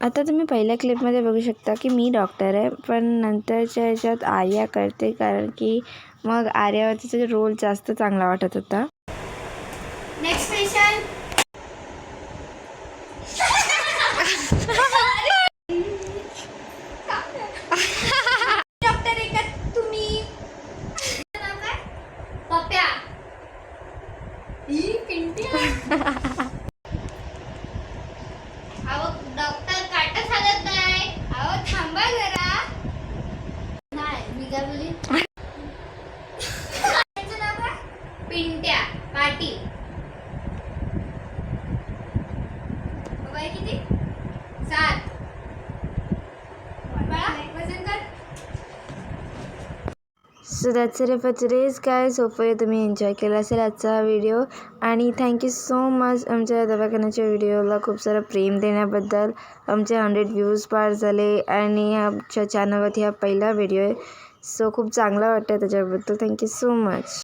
आता तुम्ही पहिल्या क्लिपमध्ये बघू शकता की मी डॉक्टर आहे, पण नंतरच्या ह्याच्यात आर्या करते, कारण की मग आर्यावरती त्याचा रोल जास्त चांगला वाटत होता. Next patient. डॉक्टर आहे का तुम्ही? नाव काय? पप्या. ही पिंट्या. अहो डॉक्टर काटा चालत नाही. अहो थांबा जरा. नाही मी काय बोलली? त्याचं नाव काय? पिंट्या पाटील. वय किती? 7. बाळा वजन कर. So that's it for today's guys. Hopefully तुम्ही एन्जॉय केला असेल आजचा व्हिडिओ, आणि थँक्यू सो मच आमच्या दवाखान्याच्या व्हिडिओला खूप सारं प्रेम देण्याबद्दल. आमचे 100 व्ह्यूज पार झाले आणि आमच्या चॅनलवरती हा पहिला व्हिडिओ आहे, सो खूप चांगला वाटतं त्याच्याबद्दल. Thank you so much.